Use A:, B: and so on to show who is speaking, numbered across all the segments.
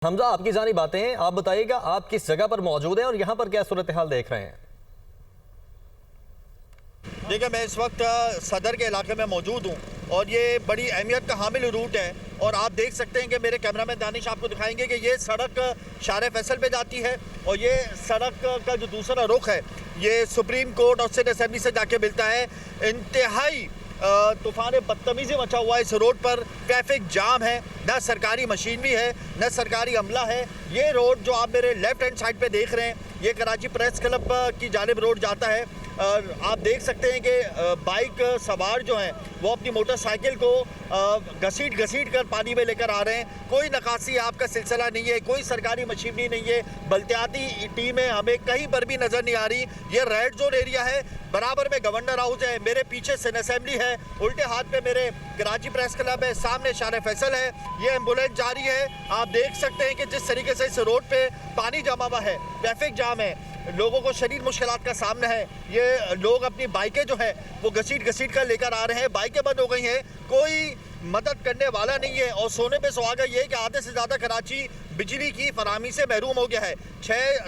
A: हमजा, आपकी जानी बातें हैं, आप बताइएगा आप किस जगह पर मौजूद हैं और यहाँ पर क्या सूरत हाल देख रहे हैं।
B: देखिए, मैं इस वक्त सदर के इलाके में मौजूद हूँ और ये बड़ी अहमियत का हामिल रूट है। और आप देख सकते हैं कि मेरे कैमरामैन दानिश आपको दिखाएंगे कि ये सड़क शारे फैसल पे जाती है और ये सड़क का जो दूसरा रुख है ये सुप्रीम कोर्ट और सिंध असेंबली से जाके मिलता है। इंतहाई तूफान बदतमीजी मचा हुआ है इस रोड पर, ट्रैफिक जाम है, न सरकारी मशीनरी है न सरकारी अमला है। ये रोड जो आप मेरे लेफ्ट हैंड साइड पे देख रहे हैं ये कराची प्रेस क्लब की जानिब रोड जाता है। आप देख सकते हैं कि बाइक सवार जो हैं वो अपनी मोटरसाइकिल को घसीट कर पानी में लेकर आ रहे हैं। कोई नकासी आपका सिलसिला नहीं है, कोई सरकारी मशीनरी नहीं है, बल्तियाती टीमें हमें कहीं पर भी नज़र नहीं आ रही। ये रेड जोन एरिया है, बराबर में गवर्नर हाउस है, मेरे पीछे सिंध असेंबली है, उल्टे हाथ पे मेरे कराची प्रेस क्लब है, सामने शारे फैसल है। ये एम्बुलेंस जा रही है। आप देख सकते हैं कि जिस तरीके से इस रोड पे पानी जमा हुआ है, ट्रैफिक जाम है, लोगों को शदीद मुश्किलात का सामना है। ये लोग अपनी बाइकें जो है वो घसीट कर लेकर आ रहे हैं। बाइकें बंद हो गई हैं, कोई मदद करने वाला नहीं है। और सोने पे सुहागा ये है कि आधे से ज़्यादा कराची बिजली की फराहमी से महरूम हो गया है।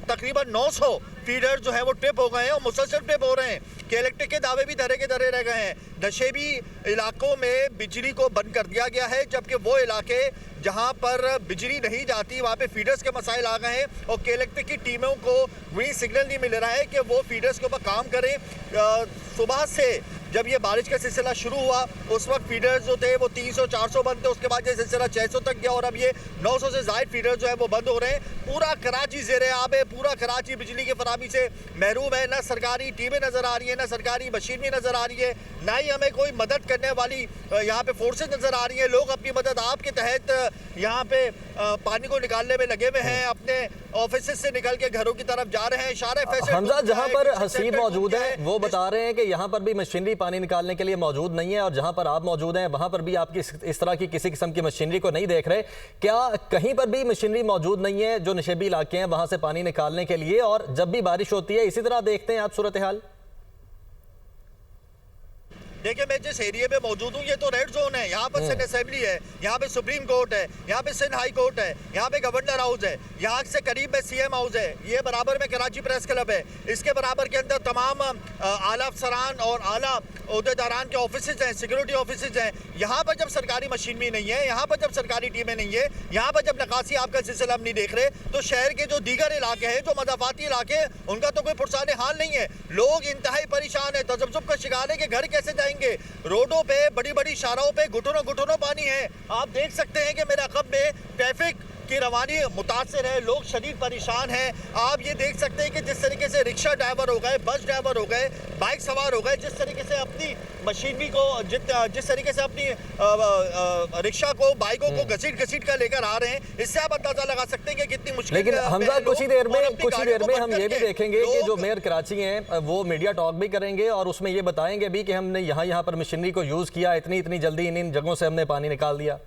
B: तकरीबन 900 फीडर जो है वो ट्रिप हो गए हैं और मुसलसल ट्रिप हो रहे हैं कि इलेक्ट्रिक के दावे भी धरे के धरे रह गए हैं। नशेबी इलाकों में बिजली को बंद कर दिया गया है, जबकि वो इलाके जहां पर बिजली नहीं जाती वहां पे फीडर्स के मसाइल आ गए हैं और के इलेक्ट्रिक की टीमों को ग्रीन सिग्नल नहीं मिल रहा है कि वो फीडर्स के ऊपर काम करें। सुबह से जब ये बारिश का सिलसिला शुरू हुआ उस वक्त फीडर्स जो थे वो 300-400 बंद थे, उसके बाद ये सिलसिला 600 तक गया और अब ये 900 से ज़ायद फीडर्स जो है वो बंद हो रहे हैं। पूरा कराची ज़ेरे आब है, पूरा कराची बिजली की फराहमी से महरूम है। ना सरकारी टीमें नज़र आ रही है, ना सरकारी मशीनरी नज़र आ रही है, ना ही हमें कोई मदद करने वाली यहाँ पे फोर्सेज नज़र आ रही है। लोग अपनी मदद आपके तहत यहाँ पे पानी को निकालने में लगे हुए हैं, अपने ऑफिस से निकल के घरों की तरफ जा रहे हैं। शारे फैसल
A: हमजा, जहाँ पर हसीब मौजूद है वो बता रहे हैं कि यहाँ पर भी मशीनरी पानी निकालने के लिए मौजूद नहीं है और जहाँ पर आप मौजूद हैं वहाँ पर भी आपकी इस तरह की किसी किस्म की मशीनरी को नहीं देख रहे। क्या कहीं पर भी मशीनरी मौजूद नहीं है जो नशेबी इलाके हैं वहाँ से पानी निकालने के लिए? और जब भी बारिश होती है इसी तरह देखते हैं आप सूरत हाल?
B: देखिए, मैं जिस एरिया में मौजूद हूँ ये तो रेड जोन है। यहाँ पर सिंध असेंबली है, यहाँ पे सुप्रीम कोर्ट है, यहाँ पे सिंध हाई कोर्ट है, यहाँ पे गवर्नर हाउस है, यहाँ से करीब में सीएम हाउस है, ये बराबर में कराची प्रेस क्लब है, इसके बराबर के अंदर तमाम आला अफसरान और आला ओहदेदारान के ऑफिसेज हैं, सिक्योरिटी ऑफिसेज हैं। यहाँ पर जब सरकारी मशीनरी नहीं है, यहाँ पर जब सरकारी टीमें नहीं है, यहाँ पर जब नकासी आपका सिलसिला हम नहीं देख रहे, तो शहर के जो दीगर इलाके हैं, जो मदाफाती इलाके हैं, उनका तो कोई पुरसाने हाल नहीं है। लोग इंतहाई परेशान है, तजब्जुब का शिकार है कि घर कैसे जाएंगे। रोडों पे बड़ी बड़ी शाराओं पे घुटनों पानी है। आप देख सकते हैं कि मेरे अक़ब में ट्रैफिक की रवानी मुतासर है, लोग शदीद परेशान हैं। आप ये देख सकते हैं कि जिस तरीके से रिक्शा ड्राइवर हो गए, बस ड्राइवर हो गए, बाइक सवार हो गए, जिस तरीके से अपनी मशीनरी को जिस तरीके से अपनी रिक्शा को, बाइकों को घसीट कर लेकर आ रहे हैं, इससे आप अंदाजा लगा सकते हैं कि कितनी मुश्किल।
A: लेकिन हमजा, कुछ ही देर में हम ये भी देखेंगे कि जो मेयर कराची हैं वो मीडिया टॉक भी करेंगे और उसमें ये बताएंगे भी कि हमने यहाँ पर मशीनरी को यूज किया, इतनी जल्दी इन जगहों से हमने पानी निकाल दिया।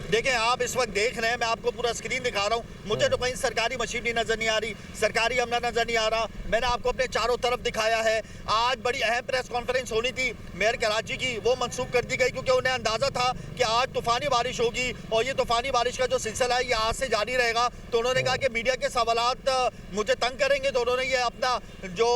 B: देखें, आप इस वक्त देख रहे हैं, मैं आपको पूरा स्क्रीन दिखा रहा हूँ, मुझे तो कहीं सरकारी मशीनरी नजर नहीं आ रही, सरकारी अमला नजर नहीं आ रहा। मैंने आपको अपने चारों तरफ दिखाया है। आज बड़ी अहम प्रेस कॉन्फ्रेंस होनी थी मेयर कराची की, वो मंसूख कर दी गई क्योंकि उन्हें अंदाजा था कि आज तूफानी बारिश होगी और ये तूफानी बारिश का जो सिलसिला है ये आज से जारी रहेगा। तो उन्होंने कहा कि मीडिया के सवालात मुझे तंग करेंगे, तो उन्होंने ये अपना जो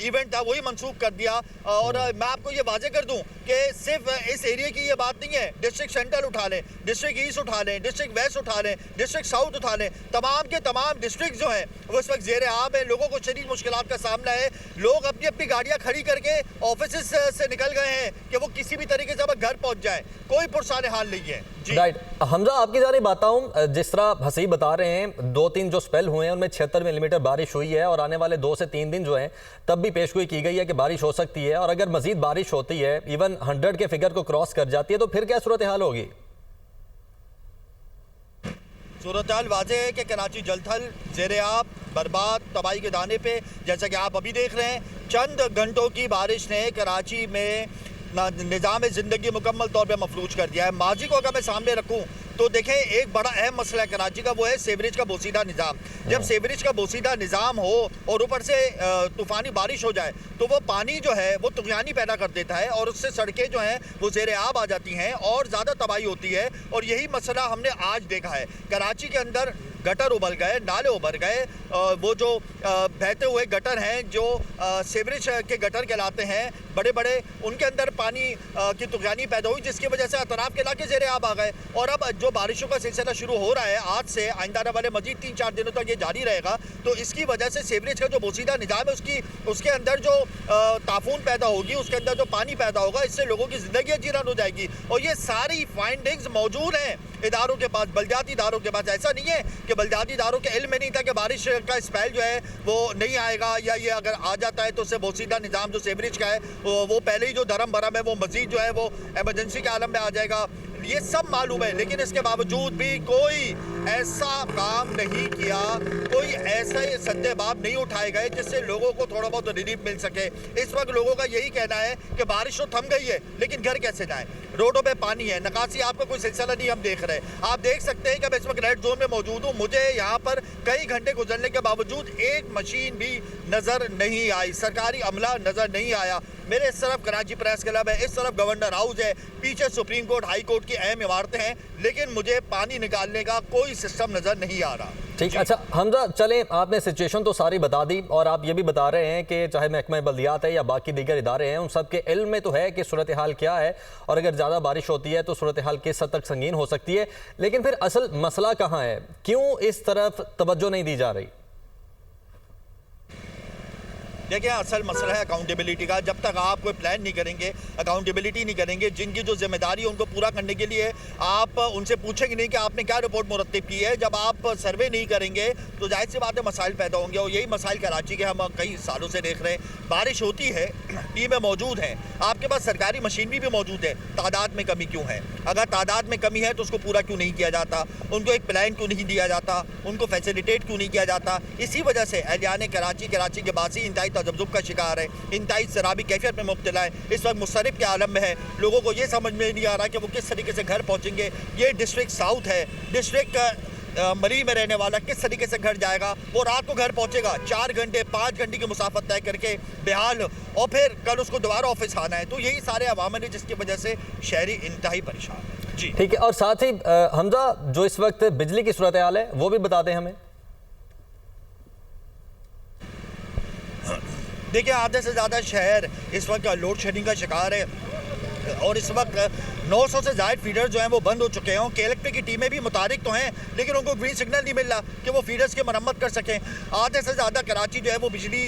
B: इवेंट था वही मंसूख कर दिया। और मैं आपको ये वाजे कर दूँ कि सिर्फ इस एरिया की ये बात नहीं है, डिस्ट्रिक्ट सेंट्रल उठा लें, डिस्ट्रिक्ट ईस्ट उठा लें, डिस्ट्रिक्ट वेस्ट उठा लें, डिस्ट्रिक्ट साउथ उठा लें, तमाम के तमाम डिस्ट्रिक्ट जो हैं वो इस वक्त ज़ेरे आब है। लोगों को शदीद मुश्किलात का सामना है। लोग अपनी अपनी गाड़ियां खड़ी करके ऑफिस से निकल गए हैं कि वो किसी भी तरीके से अब घर पहुंच जाए, कोई पुरसाने हाल नहीं है।
A: राइट हमजा, आपकी जानिब आता हूँ, जिस तरह हसीब बता रहे हैं 2-3 जो स्पेल हुए हैं उनमें 76 मिलीमीटर बारिश हुई है और आने वाले 2 से 3 दिन जो हैं तब भी पेशगोई की गई है कि बारिश हो सकती है और अगर मजीद बारिश होती है, इवन 100 के फिगर को क्रॉस कर जाती है, तो फिर क्या सूरत हाल होगी?
B: सूरत हाल वाजे है कि कराची जलथल ज़ेरे आब, बर्बाद, तबाही के दाने पे, जैसा कि आप अभी देख रहे हैं। चंद घंटों की बारिश ने कराची में निज़ाम ज़िंदगी मुकम्मल तौर पे मफलूज कर दिया है। माजी को अगर मैं सामने रखूँ तो देखें एक बड़ा अहम मसला है कराची का, वो है सीवरेज का बोसीदा निज़ाम। जब सीवरेज का बोसीदा निज़ाम हो और ऊपर से तूफ़ानी बारिश हो जाए तो वो पानी जो है वो तुग़यानी पैदा कर देता है और उससे सड़कें जो हैं वो ज़ेर आब आ जाती हैं और ज़्यादा तबाही होती है। और यही मसला हमने आज देखा है। कराची के अंदर गटर उबल गए, नाले उभर गए, वो जो बहते हुए गटर हैं जो सीवरेज के गटर कहलाते हैं बड़े बड़े, उनके अंदर पानी की तुग़यानी पैदा हुई जिसकी वजह से अतराफ के इलाके ज़ेर आब आ गए। और अब जो बारिशों का सिलसिला शुरू हो रहा है आज से, आइंदा आने वाले मजीद 3-4 दिनों तक ये जारी रहेगा, तो इसकी वजह से सीवरेज का जो बोसीदा निज़ाम है उसके अंदर जो ताफून पैदा होगी, उसके अंदर जो पानी पैदा होगा, इससे लोगों की ज़िंदगी जीरान हो जाएगी। और ये सारी फाइंडिंग्स मौजूद हैं इदारों के पास, बलदियाती इदारों के पास। ऐसा नहीं है कि बलदियाती इदारों के इल्म में नहीं था कि बारिश का स्पेल जो है वो नहीं आएगा, या ये अगर आ जाता है तो उससे बोसीदा निज़ाम जो सीवरेज का है वो पहले ही जो धर्म भरम है वो मजीद जो है वो एमरजेंसी के आलम में आ जाएगा। ये सब मालूम है, लेकिन इसके बावजूद भी कोई ऐसा काम नहीं किया, कोई ऐसे सद्देबाब नहीं उठाए गए जिससे लोगों को थोड़ा बहुत रिलीफ मिल सके। इस वक्त लोगों का यही कहना है कि बारिश तो थम गई है लेकिन घर कैसे जाए, रोडों पे पानी है, निकासी आपका कोई सिलसिला नहीं हम देख रहे। आप देख सकते हैं कि मैं इस वक्त रेड जोन में मौजूद हूँ, मुझे यहाँ पर कई घंटे गुजरने के बावजूद एक मशीन भी नज़र नहीं आई, सरकारी अमला नज़र नहीं आया। मेरे इस तरफ कराची प्रेस क्लब है, इस तरफ गवर्नर हाउस है, पीछे सुप्रीम कोर्ट, हाई कोर्ट की अहम इमारतें हैं, लेकिन मुझे पानी निकालने का कोई सिस्टम नज़र नहीं आ रहा।
A: ठीक, अच्छा हमजा, चलें, आपने सिचुएशन तो सारी बता दी और आप ये भी बता रहे हैं कि चाहे महकमा बल्दियात है या बाकी दीगर इदारे हैं, उन सब के इल्म में तो है कि सूरत हाल क्या है और अगर ज़्यादा बारिश होती है तो सूरत हाल किस हद तक संगीन हो सकती है। लेकिन फिर असल मसला कहाँ है, क्यों इस तरफ तवज्जो नहीं दी जा रही?
B: देखिए असल मसला है अकाउंटेबिलिटी का। जब तक आप कोई प्लान नहीं करेंगे, अकाउंटेबिलिटी नहीं करेंगे, जिनकी जो जिम्मेदारी है उनको पूरा करने के लिए आप उनसे पूछेंगे नहीं कि आपने क्या रिपोर्ट मुरत्तिब की है। जब आप सर्वे नहीं करेंगे तो जाहिर सी बात है मसाइल पैदा होंगे और यही मसाइल कराची के हम कई सालों से देख रहे हैं। बारिश होती है, टीमें मौजूद हैं, आपके पास सरकारी मशीनरी भी मौजूद है, तादाद में कमी क्यों है? अगर तादाद में कमी है तो उसको पूरा क्यों नहीं किया जाता? उनको एक प्लान क्यों नहीं दिया जाता? उनको फैसिलिटेट क्यों नहीं किया जाता? इसी वजह से अहलियान कराची के बासी इंतहाई तजब्जुब का शिकार है, इंतहाई शराबी कैफियत में मुब्तला है, इस वक्त मुस्तरिब के आलम में है। लोगों को ये समझ में नहीं आ रहा कि वो किस तरीके से घर पहुँचेंगे। ये डिस्ट्रिक्ट साउथ है, डिस्ट्रिक्ट मरी में रहने वाला किस तरीके से घर जाएगा? वो रात को घर पहुंचेगा, 4 घंटे 5 घंटे की मुसाफत तय करके बेहाल, और फिर कल उसको दोबारा ऑफिस आना है। तो यही सारे अवामल है जिसकी वजह से शहरी इंतहाई परेशान है। जी
A: ठीक है, और साथ ही हमजा, जो इस वक्त बिजली की सूरत हाल है वो भी बता दें हमें।
B: देखिए आधे से ज़्यादा शहर इस वक्त लोड शेडिंग का शिकार है और इस वक्त 900 से ज़ायद फीडर जो हैं वो बंद हो चुके हैं। KLP की टीमें भी मुतारिक तो हैं लेकिन उनको ग्रीन सिग्नल नहीं मिल रहा कि वो फीडर्स की मरम्मत कर सकें। आधे से ज़्यादा कराची जो है वो बिजली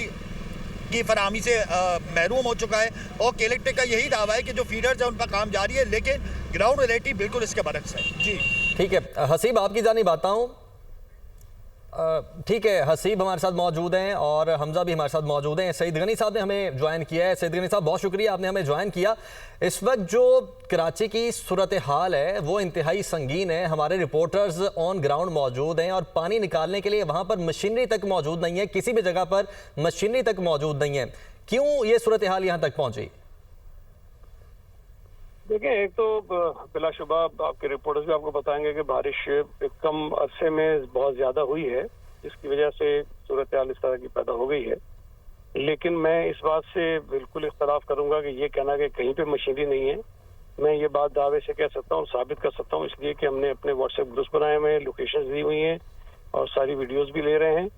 B: की फराहमी से महरूम हो चुका है और KLP का यही दावा है कि जो फीडर्स हैं उनका काम जारी है, लेकिन ग्राउंड रियलिटी बिल्कुल इसके बरक्स है। जी
A: ठीक है, हसीब आपकी जानिब आता हूँ। ठीक है, हसीब हमारे साथ मौजूद हैं और हमजा भी हमारे साथ मौजूद हैं। सईद गनी साहब ने हमें ज्वाइन किया है। सईद गनी साहब बहुत शुक्रिया, आपने हमें ज्वाइन किया। इस वक्त जो कराची की सूरत हाल है वो इंतहाई संगीन है। हमारे रिपोर्टर्स ऑन ग्राउंड मौजूद हैं और पानी निकालने के लिए वहाँ पर मशीनरी तक मौजूद नहीं है, किसी भी जगह पर मशीनरी तक मौजूद नहीं है। क्यों ये सूरत हाल यहाँ तक पहुँची?
C: देखिए, एक तो बिलाशुबा आपके रिपोर्टर्स भी आपको बताएंगे कि बारिश कम अरसे में बहुत ज्यादा हुई है, जिसकी वजह से सूरत हाल इस तरह की पैदा हो गई है। लेकिन मैं इस बात से बिल्कुल इख्तलाफ करूंगा कि ये कहना कि कहीं पे मशीनरी नहीं है। मैं ये बात दावे से कह सकता हूँ, साबित कर सकता हूँ, इसलिए कि हमने अपने व्हाट्सएप ग्रुप्स बनाए हुए हैं, लोकेशंस दी हुई हैं और सारी वीडियोस भी ले रहे हैं।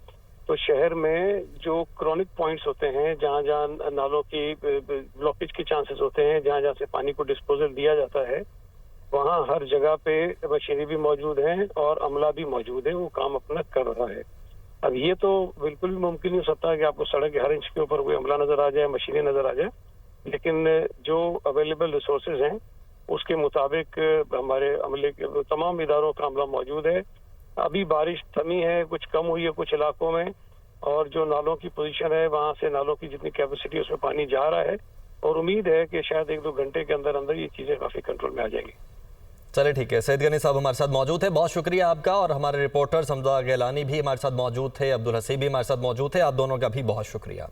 C: तो शहर में जो क्रॉनिक पॉइंट्स होते हैं, जहाँ जहाँ नालों की ब्लॉकेज के चांसेस होते हैं, जहाँ जहाँ से पानी को डिस्पोजल दिया जाता है, वहाँ हर जगह पे मशीनरी भी मौजूद है और अमला भी मौजूद है, वो काम अपना कर रहा है। अब ये तो बिल्कुल भी मुमकिन नहीं हो सकता कि आपको सड़क के हर इंच के ऊपर कोई अमला नजर आ जाए, मशीनें नजर आ जाए, लेकिन जो अवेलेबल रिसोर्सेज हैं उसके मुताबिक हमारे अमले के तमाम इदारों का अमला मौजूद है। अभी बारिश थमी है, कुछ कम हुई है कुछ इलाकों में, और जो नालों की पोजीशन है वहां से नालों की जितनी कैपेसिटी उसमें पानी जा रहा है और उम्मीद है कि शायद 1-2 घंटे के अंदर अंदर ये चीजें काफी कंट्रोल में आ जाएंगी।
A: चले ठीक है, सईद गनी साहब हमारे साथ मौजूद थे, बहुत शुक्रिया आपका। और हमारे रिपोर्टर्स हमजा गैलानी भी हमारे साथ मौजूद थे, अब्दुल हसीब भी हमारे साथ मौजूद थे, आप दोनों का भी बहुत शुक्रिया।